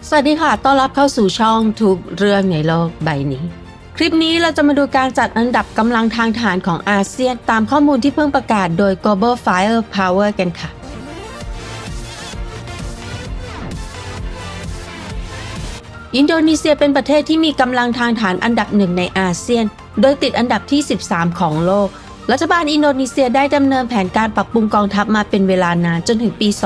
สวัสดีค่ะต้อนรับเข้าสู่ช่องทุกเรื่องในโลกใบนี้ คลิปนี้เราจะมาดูการจัดอันดับกำลังทางทหารของอาเซียนตามข้อมูลที่เพิ่งประกาศโดย Global Firepower กันค่ะ อินโดนีเซียเป็นประเทศที่มีกำลังทางทหารอันดับหนึ่งในอาเซียน โดยติดอันดับที่ 13 ของโลก รัฐบาลอินโดนีเซียได้ดำเนินแผนการปรับปรุงกองทัพมาเป็นเวลานานจนถึงปี 2024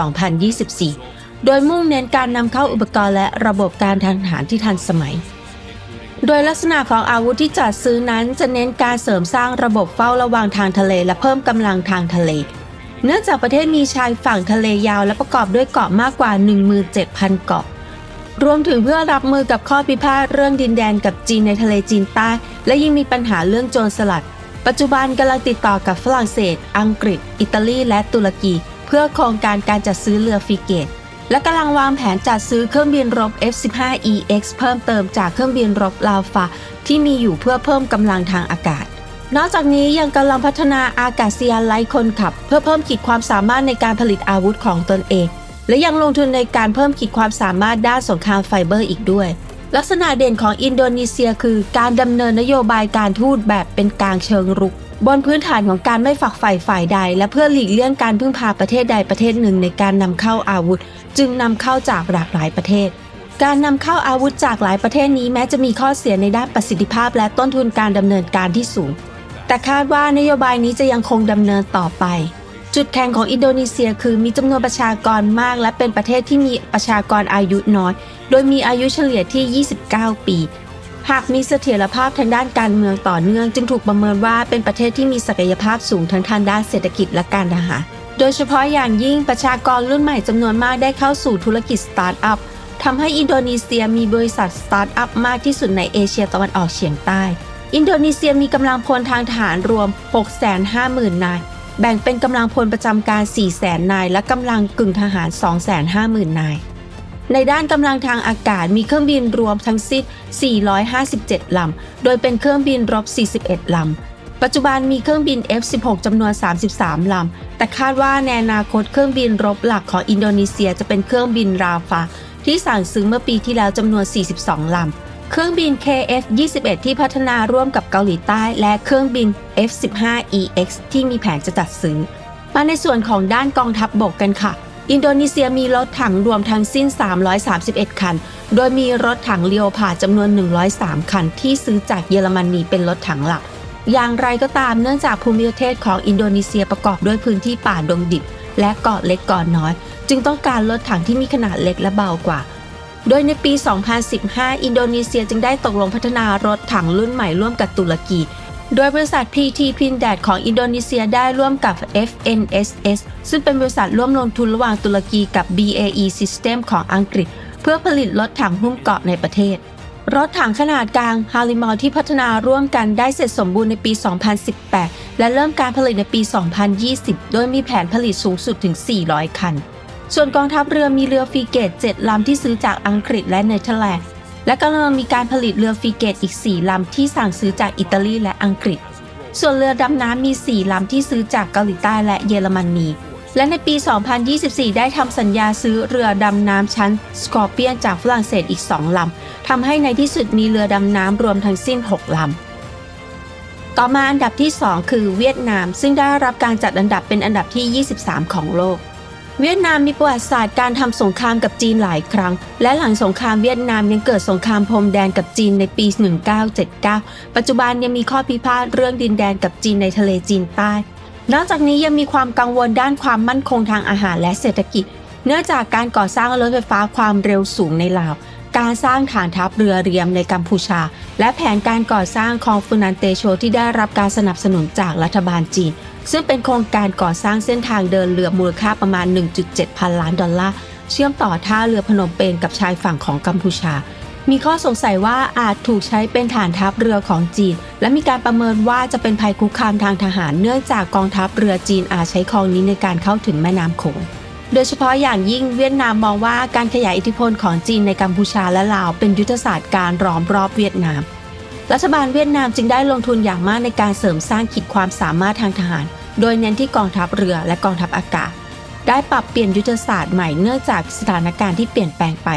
โดยมุ่งเน้นการนำเข้าอุปกรณ์และระบบการทหารที่ทันสมัย โดยลักษณะของอาวุธที่จัดซื้อนั้นจะเน้นการเสริมสร้างระบบเฝ้าระวังทางทะเลและเพิ่มกำลังทางทะเล เนื่องจากประเทศมีชายฝั่งทะเลยาวและประกอบด้วยเกาะมากกว่า 17,000 เกาะ รวมถึงเพื่อรับมือกับข้อพิพาทเรื่องดินแดนกับจีนในทะเลจีนใต้และยังมีปัญหาเรื่องโจรสลัด ปัจจุบันกำลังติดต่อกับฝรั่งเศส อังกฤษ อิตาลี และตุรกีเพื่อโครงการจัดซื้อเรือฟริเกตและกำลังวางแผนจัดซื้อเครื่องบินรบ F-15EX เพิ่มเติมจากเครื่องบินรบลาฟาที่มีอยู่เพื่อเพิ่มกำลังทางอากาศ นอกจากนี้ยังกำลังพัฒนาอากาศยานไร้คนขับเพื่อเพิ่มขีดความสามารถในการผลิตอาวุธของตนเองและยังลงทุนในการเพิ่มขีดความสามารถด้านสงครามไฟเบอร์อีกด้วยลักษณะเด่นของอินโดนีเซียคือการดำเนินนโยบายการทูตแบบเป็นกลางเชิงรุกบนพื้นฐานของการไม่ฝักใฝ่ฝ่ายใดและเพื่อหลีกเลี่ยงการพึ่งพาประเทศใดประเทศหนึ่งในการนำเข้าอาวุธจึงนำเข้าจากหลากหลายประเทศการนำเข้าอาวุธจากหลายประเทศนี้แม้จะมีข้อเสียในด้านประสิทธิภาพและต้นทุนการดำเนินการที่สูงแต่คาดว่านโยบายนี้จะยังคงดำเนินต่อไปจุดแข็งของอินโดนีเซียคือมีจำนวนประชากรมากและเป็นประเทศที่มีประชากรอายุน้อยโดยมีอายุเฉลี่ยที่ 29 ปีหากมีเสถียรภาพทางด้านการเมืองต่อเนื่องจึงถูกประเมินว่าเป็นประเทศที่มีศักยภาพสูงทั้งทางด้านเศรษฐกิจและการทหารโดยเฉพาะอย่างยิ่งประชากรรุ่นใหม่จำนวนมากได้เข้าสู่ธุรกิจสตาร์ทอัพทำให้อินโดนีเซียมีบริษัทสตาร์ทอัพมากที่สุดในเอเชียตะวันออกเฉียงใต้อินโดนีเซียมีกำลังพลทางทหารรวม 650,000 นายแบ่งเป็นกำลังพลประจำการ 400,000 นายและกำลังกึ่งทหาร 250,000 นายในด้านกำลังทางอากาศมีเครื่องบินรวมทั้งสิ้น 457 ลำ โดยเป็นเครื่องบินรบ 41 ลำ ปัจจุบันมีเครื่องบิน F-16 จำนวน 33 ลำ แต่คาดว่าในอนาคตเครื่องบินรบหลักของอินโดนีเซียจะเป็นเครื่องบินราฟาที่สั่งซื้อเมื่อปีที่แล้วจำนวน 42 ลำ เครื่องบิน KF-21 ที่พัฒนาร่วมกับเกาหลีใต้และเครื่องบิน F-15EX ที่มีแผนจะจัดซื้อมาในส่วนของด้านกองทัพบกกันค่ะอินโดนีเซียมีรถถังรวมทั้งสิ้น 331 คัน โดยมีรถถังเลโอพาร์ดจำนวน 103 คันที่ซื้อจากเยอรมนีเป็นรถถังหลัก อย่างไรก็ตามเนื่องจากภูมิประเทศของอินโดนีเซียประกอบด้วยพื้นที่ป่าดงดิบและเกาะเล็กเกาะน้อยจึงต้องการรถถังที่มีขนาดเล็กและเบากว่าโดยในปี 2015 อินโดนีเซียจึงได้ตกลงพัฒนารถถังรุ่นใหม่ร่วมกับตุรกีโดยบริษัท PT Pindad ของอินโดนีเซียได้ร่วมกับ FNSS ซึ่งเป็นบริษัทร่วมลงทุนระหว่างตุรกีกับ BAE System ของอังกฤษเพื่อผลิตรถถังหุ้มเกราะในประเทศรถถังขนาดกลาง Halimar ที่พัฒนาร่วมกันได้เสร็จสมบูรณ์ในปี 2018 และเริ่มการผลิตในปี 2020 โดยมีแผนผลิตสูงสุดถึง 400 คันส่วนกองทัพเรือมีเรือฟริเกต 7 ลำที่ซื้อจากอังกฤษและเนเธอร์แลนด์และกำลังมีการผลิตเรือฟริเกตอีก 4 ลำที่สั่งซื้อจากอิตาลีและอังกฤษส่วนเรือดำน้ำมี 4 ลำที่ซื้อจากเกาหลีใต้และเยอรมนีและในปี 2024 ได้ทำสัญญาซื้อเรือดำน้ำชั้นสกอร์เปียนจากฝรั่งเศสอีก 2 ลำทำให้ในที่สุดมีเรือดำน้ำรวมทั้งสิ้น 6 ลำต่อมาอันดับที่ 2 คือเวียดนามซึ่งได้รับการจัดอันดับเป็นอันดับที่ 23 ของโลกเวียดนามมีประวัติศาสตร์การทำสงครามกับจีนหลายครั้งและหลังสงครามเวียดนามยังเกิดสงครามพรมแดนกับจีนในปี 1979 ปัจจุบันยังมีข้อพิพาทเรื่องดินแดนกับจีนในทะเลจีนใต้นอกจากนี้ยังมีความกังวลด้านความมั่นคงทางอาหารและเศรษฐกิจเนื่องจากการก่อสร้างรถไฟฟ้าความเร็วสูงในลาวการสร้างฐานทัพเรือเรียมในกัมพูชาและแผนการก่อสร้างคลองฟูนันเตโชที่ได้รับการสนับสนุนจากรัฐบาลจีนซึ่งเป็นโครงการก่อสร้างเส้นทางเดินเรือมูลค่าประมาณ 1.7 พันล้านดอลลาร์เชื่อมต่อท่าเรือพนมเปญกับชายฝั่งของกัมพูชามีข้อสงสัยว่าอาจถูกใช้เป็นฐานทัพเรือของจีนและมีการประเมินว่าจะเป็นภัยคุกคามทางทหารเนื่องจากกองทัพเรือจีนอาจใช้คลองนี้ในการเข้าถึงแม่น้ำโขงโดยเฉพาะอย่างยิ่งเวียดนามมองว่าการขยายอิทธิพลของจีนในกัมพูชาและลาวเป็นยุทธศาสตร์การล้อมรอบเวียดนามรัฐบาลเวียดนามจึงได้ลงทุนอย่างมากในการเสริมสร้างขีดความสามารถทางทหารโดยเน้นที่กองทัพเรือและกองทัพอากาศ ได้ปรับเปลี่ยนยุทธศาสตร์ใหม่เนื่องจากสถานการณ์ที่เปลี่ยนแปลงไป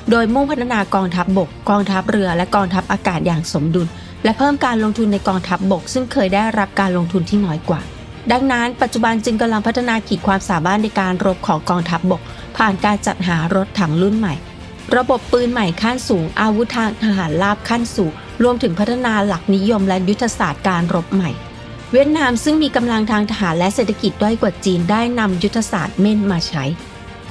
โดยมุ่งพัฒนากองทัพบกกองทัพเรือและกองทัพอากาศอย่างสมดุลและเพิ่มการลงทุนในกองทัพบกซึ่งเคยได้รับการลงทุนที่น้อยกว่าดังนั้นปัจจุบันจึงกำลังพัฒนาขีดความสามารถในการรบของกองทัพบกผ่านการจัดหารถถังรุ่นใหม่ระบบปืนใหม่ขั้นสูงอาวุธทางทหารราบขั้นสูงรวมถึงพัฒนาหลักนิยมและยุทธศาสตร์การรบใหม่เวียดนามซึ่งมีกำลังทางทหารและเศรษฐกิจด้อยกว่าจีนได้นำยุทธศาสตร์เม่นมาใช้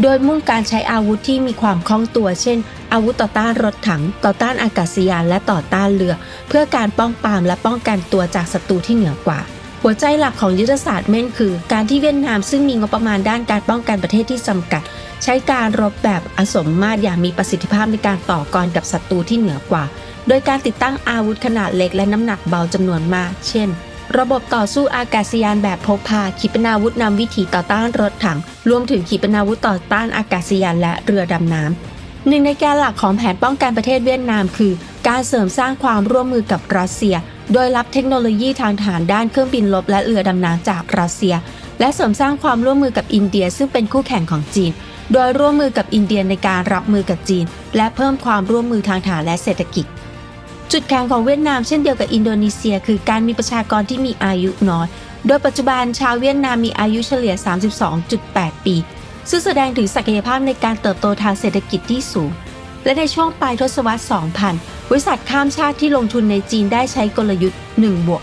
โดยมุ่งการใช้อาวุธที่มีความคล่องตัวเช่นอาวุธต่อต้านรถถังต่อต้านอากาศยานและต่อต้านเรือเพื่อการป้องปรามและป้องกันตัวจากศัตรูที่เหนือกว่าหัวใจหลักของยุทธศาสตร์เม่นคือการที่เวียดนามซึ่งมีงบประมาณด้านการป้องกันประเทศที่จำกัดใช้การรบแบบอสมมาตรอย่างมีประสิทธิภาพในการต่อกรกับศัตรูที่เหนือกว่าโดยการติดตั้งอาวุธขนาดเล็กและน้ำหนักเบาจำนวนมากเช่นระบบต่อสู้อากาศยานแบบพกพาขีปนาวุธนำวิถีต่อต้านรถถังรวมถึงขีปนาวุธต่อต้านอากาศยานและเรือดำน้ำหนึ่งในแกนหลักของแผนป้องกันประเทศเวียดนามคือการเสริมสร้างความร่วมมือกับรัสเซียโดยรับเทคโนโลยีทางทหารด้านเครื่องบินรบและเรือดำน้ำจากรัสเซียและเสริมสร้างความร่วมมือกับอินเดียซึ่งเป็นคู่แข่งของจีนโดยร่วมมือกับอินเดียในการรับมือกับจีนและเพิ่มความร่วมมือทางทหารและเศรษฐกิจจุดแข็งของเวียดนามเช่นเดียวกับอินโดนีเซียคือการมีประชากรที่มีอายุน้อยโดยปัจจุบันชาวเวียดนามมีอายุเฉลี่ย 32.8 ปีซึ่งแสดงถึงศักยภาพในการเติบโตทางเศรษฐกิจที่สูงและในช่วงปลายทศวรรษ 2000 บริษัทข้ามชาติที่ลงทุนในจีนได้ใช้กลยุทธ์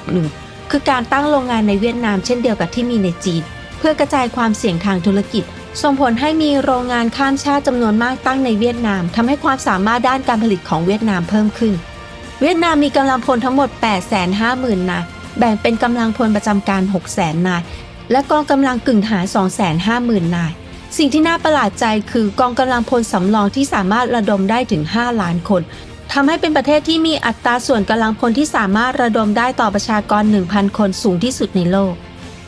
1+1 คือการตั้งโรงงานในเวียดนามเช่นเดียวกับที่มีในจีนเพื่อกระจายความเสี่ยงทางธุรกิจส่งผลให้มีโรงงานข้ามชาติจำนวนมากตั้งในเวียดนามทำให้ความสามารถด้านการผลิตของเวียดนามเพิ่มขึ้นเวียดนามมีกำลังพลทั้งหมด 850,000 นายแบ่งเป็นกำลังพลประจำการ 600,000 นายและกองกำลังกึ่งทหาร 250,000 นายสิ่งที่น่าประหลาดใจคือกองกำลังพลสำรองที่สามารถระดมได้ถึง 5 ล้านคนทำให้เป็นประเทศที่มีอัตราส่วนกำลังพลที่สามารถระดมได้ต่อประชากร 1,000 คนสูงที่สุดในโลก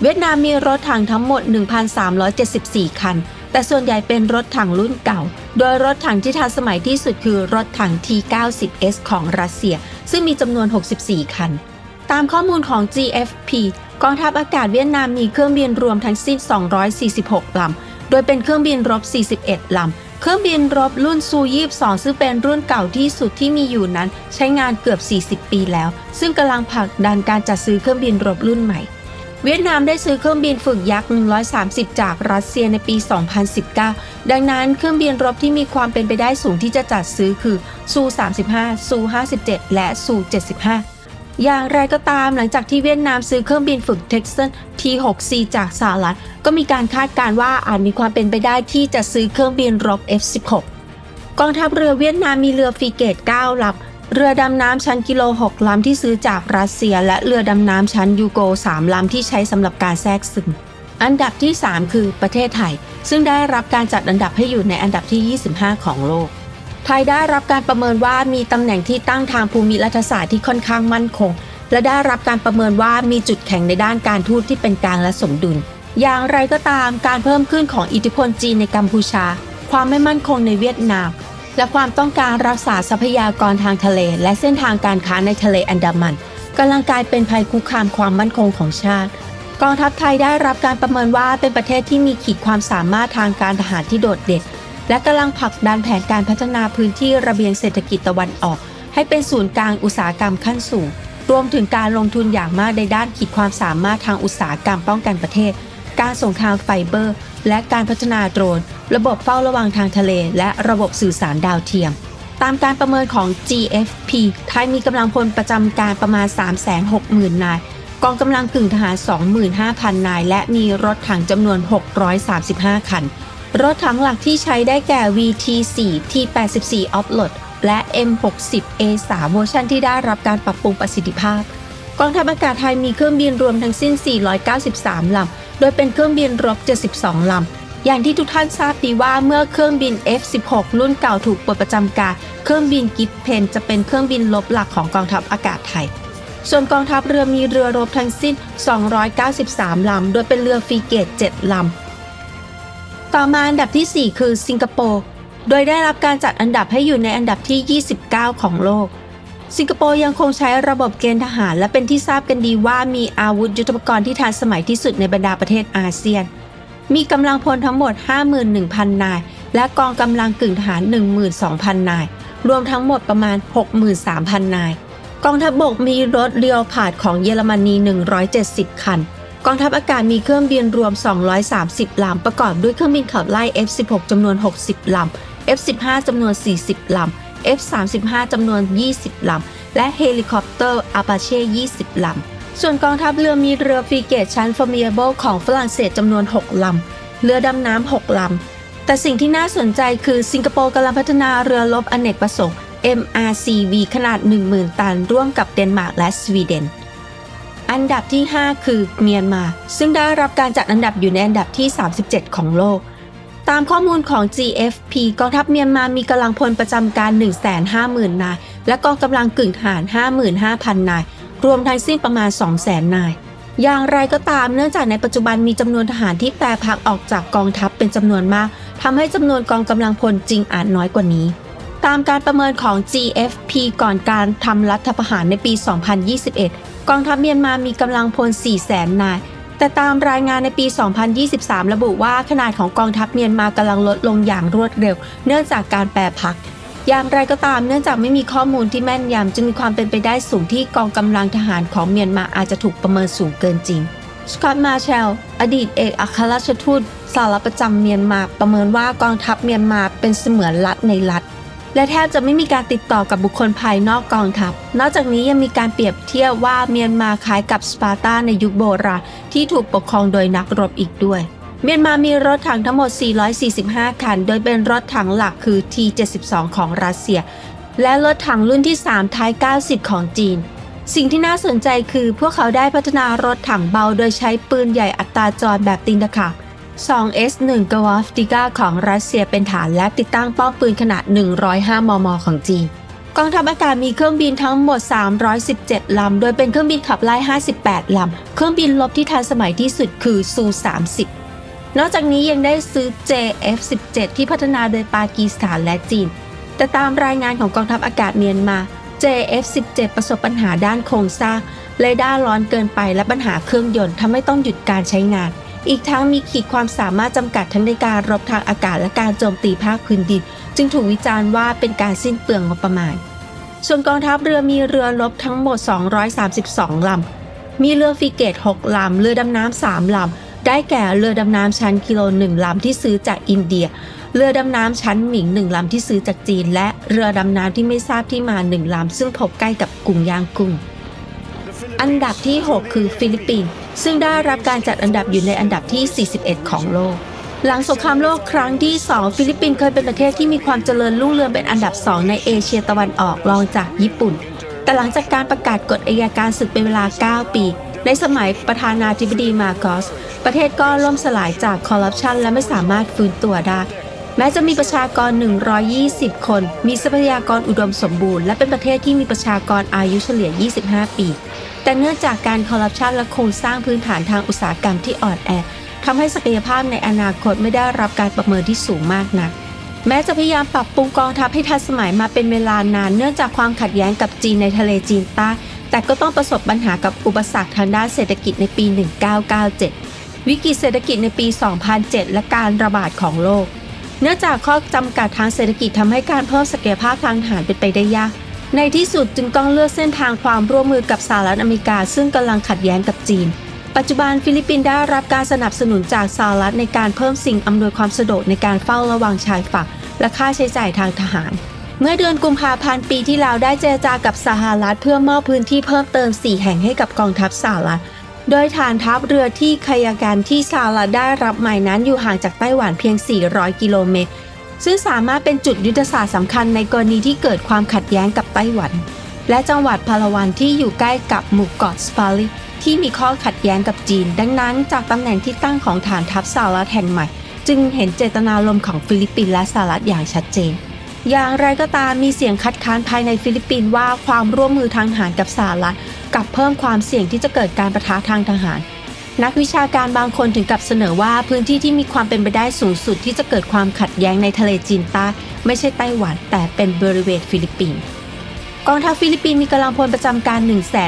เวียดนามมีรถถังทั้งหมด 1,374 คันแต่ส่วนใหญ่เป็นรถถังรุ่นเก่าโดยรถถังที่ทันสมัยที่สุดคือรถถัง T-90S ของรัสเซียซึ่งมีจำนวน 64 คันตามข้อมูลของ GFP กองทัพอากาศเวียดนามมีเครื่องบินรวมทั้งสิ้น 246 ลำโดยเป็นเครื่องบินรบ 41 ลำเครื่องบินรบรุ่นซู22ซึ่งเป็นรุ่นเก่าที่สุดที่มีอยู่นั้นใช้งานเกือบ 40 ปีแล้วซึ่งกำลังผลักดันการจัดซื้อเครื่องบินรบรุ่นใหม่เวียดนามได้ซื้อเครื่องบินฝึกยักษ์130จากรัสเซียในปี 2019 ดังนั้นเครื่องบินรบที่มีความเป็นไปได้สูงที่จะจัดซื้อคือซู35ซู57และซู75อย่างไรก็ตามหลังจากที่เวียดนามซื้อเครื่องบินฝึก Texas T-6C จากสหรัฐก็มีการคาดการณ์ว่าอาจมีความเป็นไปได้ที่จะซื้อเครื่องบินรบ F-16 กองทัพเรือเวียดนามมีเรือฟริเกต 9 ลำเรือดำน้ำชั้นกิโล 6 ลำที่ซื้อจากรัสเซียและเรือดำน้ำชั้นยูโก 3 ลำที่ใช้สำหรับการแทรกซึมอันดับที่ 3 คือประเทศไทยซึ่งได้รับการจัดอันดับให้อยู่ในอันดับที่ 25 ของโลกไทยได้รับการประเมินว่ามีตำแหน่งที่ตั้งทางภูมิรัฐศาสตร์ที่ค่อนข้างมั่นคงและได้รับการประเมินว่ามีจุดแข็งในด้านการทูตที่เป็นกลางและสมดุลอย่างไรก็ตามการเพิ่มขึ้นของอิทธิพลจีนในกัมพูชาความไม่มั่นคงในเวียดนามและความต้องการรักษาทรัพยากรทางทะเลและเส้นทางการค้าในทะเลอันดามันกำลังกลายเป็นภัยคุกคามความมั่นคงของชาติกองทัพไทยได้รับการประเมินว่าเป็นประเทศที่มีขีดความสามารถทางการทหารที่โดดเด่นและกำลังผลักดันแผนการพัฒนาพื้นที่ระเบียงเศรษฐกิจตะวันออกให้เป็นศูนย์กลางอุตสาหกรรมขั้นสูงรวมถึงการลงทุนอย่างมากในด้านขีดความสามารถทางอุตสาหกรรมป้องกันประเทศการสงครามไฟเบอร์และการพัฒนาโดรนระบบเฝ้าระวังทางทะเลและระบบสื่อสารดาวเทียมตามการประเมินของ GFP ไทยมีกำลังพลประจำการประมาณ 360,000 นายกองกำลังกึ่งทหาร 25,000 นายและมีรถถังจำนวน 635 คันรถถังหลักที่ใช้ได้แก่ VT4 T84 Offload และ M60A3 เวอร์ชันที่ได้รับการปรับปรุงประสิทธิภาพกองทัพอากาศไทยมีเครื่องบินรวมทั้งสิ้น 493 ลำโดยเป็นเครื่องบินรบ 72 ลำอย่างที่ทุกท่านทราบดีว่าเมื่อเครื่องบิน F-16 รุ่นเก่าถูกปลดประจำการเครื่องบินกิฟเพนจะเป็นเครื่องบินรบหลักของกองทัพอากาศไทยส่วนกองทัพเรือมีเรือรบทั้งสิ้น 293 ลำโดยเป็นเรือฟริเกต 7 ลำต่อมาอันดับที่ 4 คือสิงคโปร์โดยได้รับการจัดอันดับให้อยู่ในอันดับที่ 29 ของโลกสิงคโปร์ยังคงใช้ระบบเกณฑ์ทหารและเป็นที่ทราบกันดีว่ามีอาวุธยุทโธปกรณ์ที่ทันสมัยที่สุดในบรรดาประเทศอาเซียน มีกำลังพลทั้งหมด 51,000 นายและกองกำลังกึ่งทหาร 12,000 นายรวมทั้งหมดประมาณ 63,000 นายกองทัพบกมีรถเรียวพาดของเยอรมนี170 คันกองทัพอากาศมีเครื่องบินรวม230 ลำประกอบด้วยเครื่องบินขับไล่ F-16 จำนวน60 ลำ F-15 จำนวน 40 ลำ F-35 จำนวน20 ลำและเฮลิคอปเตอร์ Apache 20 ลำส่วนกองทัพเรือมีเรือฟริเกตชั้น Formidable ของฝรั่งเศสจำนวน 6 ลำเรือดำน้ำ 6 ลำแต่สิ่งที่น่าสนใจคือสิงคโปร์กำลังพัฒนาเรือรบอเนกประสงค์ MRCV ขนาด 10,000 ตันร่วมกับเดนมาร์กและสวีเดนอันดับที่ 5 คือเมียนมาซึ่งได้รับการจัดอันดับอยู่ในอันดับที่ 37 ของโลกตามข้อมูลของ GFP กองทัพเมียนมามีกำลังพลประจำการ 150,000 นายและกองกำลังกึ่งทหาร 55,000 นายรวมทั้งสิ้นประมาณ 200,000 นายอย่างไรก็ตามเนื่องจากในปัจจุบันมีจำนวนทหารที่แปรพักออกจากกองทัพเป็นจำนวนมากทำให้จำนวนกองกำลังพลจริงอาจน้อยกว่านี้ตามการประเมินของ GFP ก่อนการทำรัฐประหารในปี 2021 กองทัพเมียนมามีกำลังพล 400,000 นายแต่ตามรายงานในปี 2023 ระบุว่าขนาดของกองทัพเมียนมากำลังลดลงอย่างรวดเร็วเนื่องจากการแปรพักอย่างไรก็ตามเนื่องจากไม่มีข้อมูลที่แม่นยำจึงมีความเป็นไปได้สูงที่กองกำลังทหารของเมียนมาอาจจะถูกประเมินสูงเกินจริงสกอตต์ มาร์แชลอดีตเอกอัครราชทูตสหรัฐประจำเมียนมาประเมินว่ากองทัพเมียนมาเป็นเสมือนรัฐในรัฐและแทบจะไม่มีการติดต่อกับบุคคลภายนอกกองทัพนอกจากนี้ยังมีการเปรียบเทียบว่าเมียนมาคล้ายกับสปาร์ตาในยุคโบราณที่ถูกปกครองโดยนักรบอีกด้วยเมียนมามีรถถังทั้งหมด 445 คันโดยเป็นรถถังหลักคือ T-72 ของรัสเซียและรถถังรุ่นที่3 Type 90 ของจีนสิ่งที่น่าสนใจคือพวกเขาได้พัฒนารถถังเบาโดยใช้ปืนใหญ่อัตราจรแบบตีนตะขาบ 2S1 กวอฟติก้าของรัสเซียเป็นฐานและติดตั้งป้อมปืนขนาด 105 มม. ของจีนกองทัพอากาศมีเครื่องบินทั้งหมด 317 ลำโดยเป็นเครื่องบินขับไล่ 58 ลำเครื่องบินรบที่ทันสมัยที่สุดคือซู 30นอกจากนี้ยังได้ซื้อ JF-17 ที่พัฒนาโดยปากีสถานและจีนแต่ตามรายงานของกองทัพอากาศเมียนมา JF-17 ประสบปัญหาด้านโครงสร้างเรดาร์ร้อนเกินไปและปัญหาเครื่องยนต์ทำให้ต้องหยุดการใช้งานอีกทั้งมีขีดความสามารถจำกัดทั้งในการรบทางอากาศและการโจมตีภาคพื้นดินจึงถูกวิจารณ์ว่าเป็นการสิ้นเปลืองงบประมาณส่วนกองทัพเรือมีเรือรบทั้งหมด232 ลำมีเรือฟริเกต 6 ลำเรือดำน้ำ 3 ลำได้แก่เรือดำน้ำชั้นกิโล 1 ลำที่ซื้อจากอินเดียเรือดำน้ำชั้นหมิง 1 ลำที่ซื้อจากจีนและเรือดำน้ำที่ไม่ทราบที่มา 1 ลำซึ่งพบใกล้กับกรุงย่างกุ้งอันดับที่ 6 คือฟิลิปปินส์ซึ่งได้รับการจัดอันดับอยู่ในอันดับที่ 41 ของโลกหลังสงครามโลกครั้งที่ 2 ฟิลิปปินส์เคยเป็นประเทศที่มีความเจริญรุ่งเรืองเป็นอันดับ 2 ในเอเชียตะวันออกรองจากญี่ปุ่นแต่หลังจากการประกาศกฎอัยการศึกเป็นเวลา 9 ปีในสมัยประธานาธิบดีมาโกสประเทศก็ล่มสลายจากคอร์รัปชันและไม่สามารถฟื้นตัวได้แม้จะมีประชากร 120 คนมีทรัพยากรอุดมสมบูรณ์และเป็นประเทศที่มีประชากรอายุเฉลี่ย 25 ปีแต่เนื่องจากการคอร์รัปชันและโครงสร้างพื้นฐานทางอุตสาหกรรมที่อ่อนแอทำให้ศักยภาพในอนาคตไม่ได้รับการประเมินที่สูงมากนักแม้จะพยายามปรับปรุงกองทัพให้ทันสมัยมาเป็นเวลานานเนื่องจากความขัดแย้งกับจีนในทะเลจีนใต้แต่ก็ต้องประสบปัญหากับอุปสรรคทางด้านเศรษฐกิจในปี 1997 วิกฤตเศรษฐกิจในปี 2007 และการระบาดของโรคเนื่องจากข้อจำกัดทางเศรษฐกิจทำให้การเพิ่มศักยภาพทางทหารเป็นไปได้ยากในที่สุดจึงต้องเลือกเส้นทางความร่วมมือกับสหรัฐอเมริกาซึ่งกำลังขัดแย้งกับจีนปัจจุบันฟิลิปปินส์ได้รับการสนับสนุนจากสหรัฐในการเพิ่มสิ่งอำนวยความสะดวกในการเฝ้าระวังชายฝั่งและค่าใช้จ่ายทางทหารเมื่อเดือนกุมภาพันธ์ปีที่แล้วได้เจรจากับสหรัฐเพื่อมอบพื้นที่เพิ่มเติม4 แห่งให้กับกองทัพสหรัฐโดยฐานทัพเรือที่คายากันที่สหรัฐได้รับใหม่นั้นอยู่ห่างจากไต้หวันเพียง 400 กิโลเมตรซึ่งสามารถเป็นจุดยุทธศาสตร์สำคัญในกรณีที่เกิดความขัดแย้งกับไต้หวันและจังหวัดพาลาวันที่อยู่ใกล้กับหมู่เกาะสปาลิที่มีข้อขัดแย้งกับจีนดังนั้นจากตำแหน่งที่ตั้งของฐานทัพสหรัฐแห่งใหม่จึงเห็นเจตนารมณ์ของฟิลิปปินส์และสหรัฐอย่างชัดเจนอย่างไรก็ตามมีเสียงคัดค้านภายในฟิลิปปินส์ว่าความร่วมมือทางทหารกับสหรัฐกับเพิ่มความเสี่ยงที่จะเกิดการปะทะทางทหารนักวิชาการบางคนถึงกับเสนอว่าพื้นที่ที่มีความเป็นไปได้สูงสุดที่จะเกิดความขัดแย้งในทะเลจีนใต้ไม่ใช่ไต้หวันแต่เป็นบริเวณฟิลิปปินส์กองทัพฟิลิปปินส์มีกำลังพลประจำการ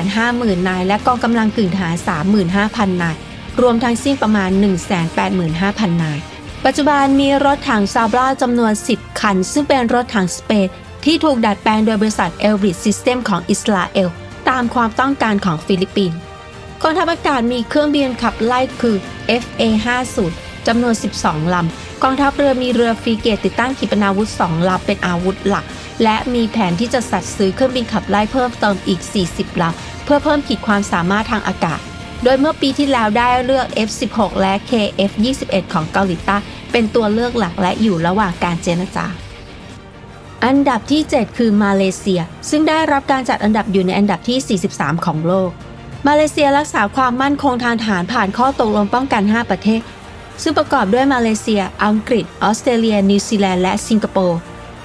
150,000 นายและกองกำลังกึ่งทหาร 35,000 นาย รวมทั้งสิ้นประมาณ 185,000 นายปัจจุบันมีรถถังซาบราจำนวน 10 คันซึ่งเป็นรถถังสเปนที่ถูกดัดแปลงโดยบริษัท Elbit System ของอิสราเอลตามความต้องการของฟิลิปปินส์กองทัพอากาศมีเครื่องบินขับไล่คือ FA-50 จำนวน 12 ลำกองทัพเรือมีเรือฟรีเกตติดตั้งขีปนาวุธ 2 ลำเป็นอาวุธหลักและมีแผนที่จะจัดซื้อเครื่องบินขับไล่เพิ่มเติมอีก 40 ลำเพื่อเพิ่มขีดความสามารถทางอากาศโดยเมื่อปีที่แล้วได้เลือก F-16 และ KF-21 ของเกาหลีใต้เป็นตัวเลือกหลักและอยู่ระหว่างการเจรจาอันดับที่ 7 คือมาเลเซียซึ่งได้รับการจัดอันดับอยู่ในอันดับที่ 43 ของโลกมาเลเซียรักษาความมั่นคงทางทหารผ่านข้อตกลงป้องกัน 5 ประเทศซึ่งประกอบด้วยมาเลเซียอังกฤษออสเตรเลียนิวซีแลนด์และสิงคโปร์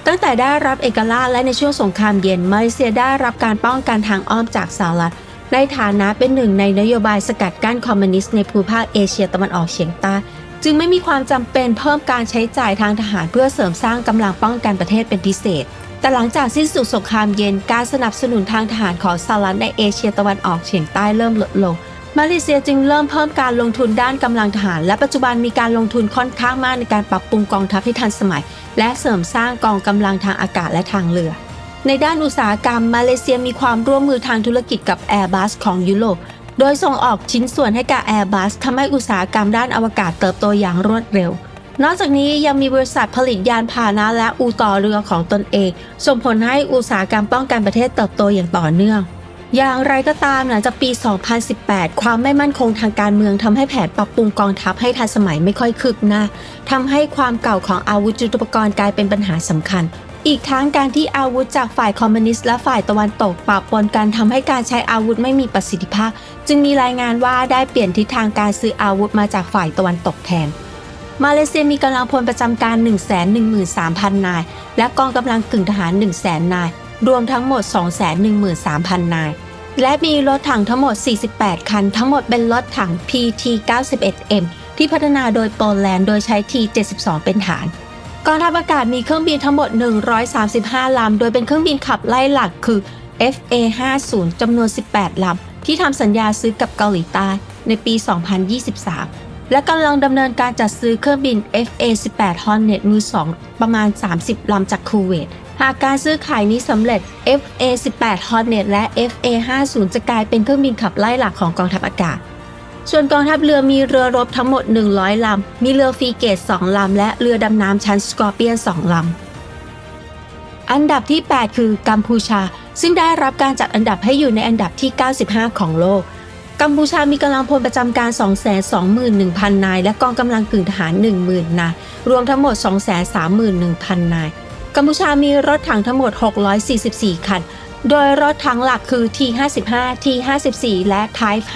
ตั้งแต่ได้รับเอกราชและในช่วงสงครามเย็นมาเลเซียได้รับการป้องกันทางอ้อมจากสหรัฐในฐานะเป็นหนึ่งในนโยบายสกัดกั้นคอมมิวนิสต์ในภูมิภาคเอเชียตะวันออกเฉียงใต้จึงไม่มีความจำเป็นเพิ่มการใช้จ่ายทางทหารเพื่อเสริมสร้างกำลังป้องกันประเทศเป็นพิเศษแต่หลังจากสิ้นสุดสงครามเย็นการสนับสนุนทางทหารของสหรัฐในเอเชียตะวันออกเฉียงใต้เริ่มลดลงมาเลเซียจึงเริ่มเพิ่มการลงทุนด้านกำลังทหารและปัจจุบันมีการลงทุนค่อนข้างมากในการปรับปรุงกองทัพให้ทันสมัยและเสริมสร้างกองกำลังทางอากาศและทางเรือในด้านอุตสาหกรรมมาเลเซียมีความร่วมมือทางธุรกิจกับ Airbus ของยุโรปโดยส่งออกชิ้นส่วนให้กับ Airbus ทำให้อุตสาหกรรมด้านอวกาศเติบโตอย่างรวดเร็วนอกจากนี้ยังมีบริษัทผลิตยานพาหนะและอู่ต่อเรือของตนเองส่งผลให้อุตสาหกรรมป้องกันประเทศเติบโตอย่างต่อเนื่องอย่างไรก็ตามหลังจากปี 2018 ความไม่มั่นคงทางการเมืองทำให้แผนปรับปรุงกองทัพให้ทันสมัยไม่ค่อยคืบหน้าทำให้ความเก่าของอาวุธยุทโธปกรณ์กลายเป็นปัญหาสำคัญอีกทั้งการที่อาวุธจากฝ่ายคอมมิวนิสต์และฝ่ายตะวันตกปะปนกันทำให้การใช้อาวุธไม่มีประสิทธิภาพจึงมีรายงานว่าได้เปลี่ยนทิศทางการซื้ออาวุธมาจากฝ่ายตะวันตกแทนมาเลเซียมีกำลังพลประจำการ 113,000 นายและกองกำลังกึ่งทหาร 100,000 นายรวมทั้งหมด 213,000 นายและมีรถถังทั้งหมด 48 คันทั้งหมดเป็นรถถัง PT-91M ที่พัฒนาโดยโปแลนด์โดยใช้ T-72 เป็นฐานกองทัพอากาศมีเครื่องบินทั้งหมด 135 ลำโดยเป็นเครื่องบินขับไล่หลักคือ FA-50 จำนวน 18 ลำที่ทำสัญญาซื้อกับเกาหลีใต้ในปี 2023 และกำลังดำเนินการจัดซื้อเครื่องบิน FA-18 Hornet มือ 2 ประมาณ 30 ลำจากคูเวตหากการซื้อขายนี้สำเร็จ FA-18 Hornet และ FA-50 จะกลายเป็นเครื่องบินขับไล่หลักของกองทัพอากาศส่วนกองทัพเรือมีเรือรบทั้งหมด 100 ลำมีเรือฟรีเกต 2 ลำและเรือดำน้ำชั้นสกอร์เปียน 2 ลำอันดับที่ 8 คือกัมพูชาซึ่งได้รับการจัดอันดับให้อยู่ในอันดับที่ 95 ของโลกกัมพูชามีกำลังพลประจำการ 221,000 นายและกองกำลังกึ่งทหาร 10,000 นายรวมทั้งหมด 231,000 นายกัมพูชามีรถถังทั้งหมด 644 คันโดยรถถังหลักคือ T-55 T-54 และ Type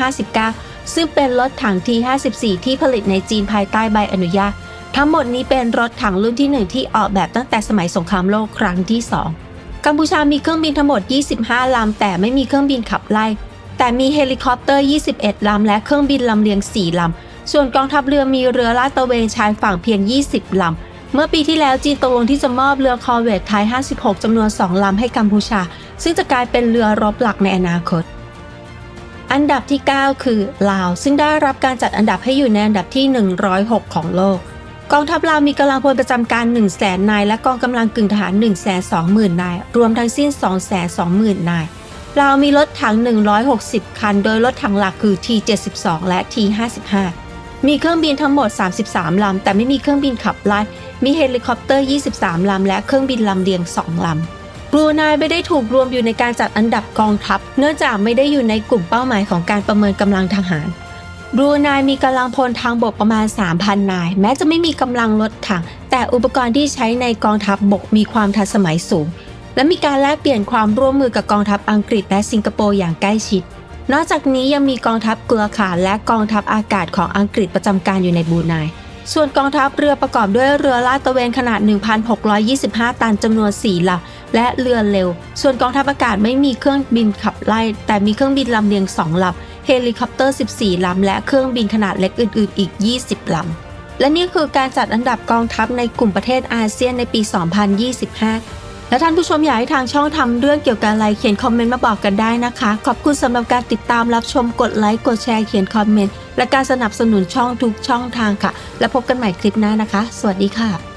59 ซึ่งเป็นรถถัง T-54 ที่ผลิตในจีนภายใต้ใบอนุญาตทั้งหมดนี้เป็นรถถังรุ่นที่ 1 ที่ออกแบบตั้งแต่สมัยสงครามโลกครั้งที่ 2 กัมพูชามีเครื่องบินทั้งหมด 25 ลำแต่ไม่มีเครื่องบินขับไล่แต่มีเฮลิคอปเตอร์ 21 ลำและเครื่องบินลำเลียง 4 ลำส่วนกองทัพเรือมีเรือลาดตระเวนชายฝั่งเพียง 20 ลำเมื่อปีที่แล้วจีนตกลงที่จะมอบเรือคอร์เวตไทย 56 จำนวน 2 ลำให้กัมพูชาซึ่งจะกลายเป็นเรือรบหลักในอนาคตอันดับที่ 9 คือลาวซึ่งได้รับการจัดอันดับให้อยู่ในอันดับที่ 106 ของโลกกองทัพลาวมีกำลังพลประจำการ 100,000 นายและกองกำลังกึ่งทหาร 120,000 นายรวมทั้งสิ้น 220,000 นายลาวมีรถถัง 160 คันโดยรถถังหลักคือ T-72 และ T-55 มีเครื่องบินทั้งหมด 33 ลำแต่ไม่มีเครื่องบินขับไล่มีเฮลิคอปเตอร์ 23 ลำและเครื่องบินลำเลียง 2 ลำบรูไนไม่ได้ถูกรวมอยู่ในการจัดอันดับกองทัพเนื่องจากไม่ได้อยู่ในกลุ่มเป้าหมายของการประเมินกำลังทหารบรูไนมีกำลังพลทางบกประมาณ 3,000 นายแม้จะไม่มีกำลังรถถังแต่อุปกรณ์ที่ใช้ในกองทัพบกมีความทันสมัยสูงและมีการแลกเปลี่ยนความร่วมมือกับกองทัพอังกฤษและสิงคโปร์อย่างใกล้ชิดนอกจากนี้ยังมีกองทัพกุรขานและกองทัพอากาศของอังกฤษประจำการอยู่ในบรูไนส่วนกองทัพเรือประกอบด้วยเรือลาดตระเวนขนาด 1,625 ตันจำนวน 4 ลำและเรือเร็วส่วนกองทัพอากาศไม่มีเครื่องบินขับไล่แต่มีเครื่องบินลำเลียง 2 ลำเฮลิคอปเตอร์ 14 ลำและเครื่องบินขนาดเล็กอื่นๆอีก 20 ลำและนี่คือการจัดอันดับกองทัพในกลุ่มประเทศอาเซียนในปี 2025 และท่านผู้ชมอยากให้ทางช่องทำเรื่องเกี่ยวกับอะไรเขียนคอมเมนต์มาบอกกันได้นะคะขอบคุณสำหรับการติดตามรับชมกดไลค์กดแชร์เขียนคอมเมนต์และการสนับสนุนช่องทุกช่องทางค่ะและพบกันใหม่คลิปหน้านะคะสวัสดีค่ะ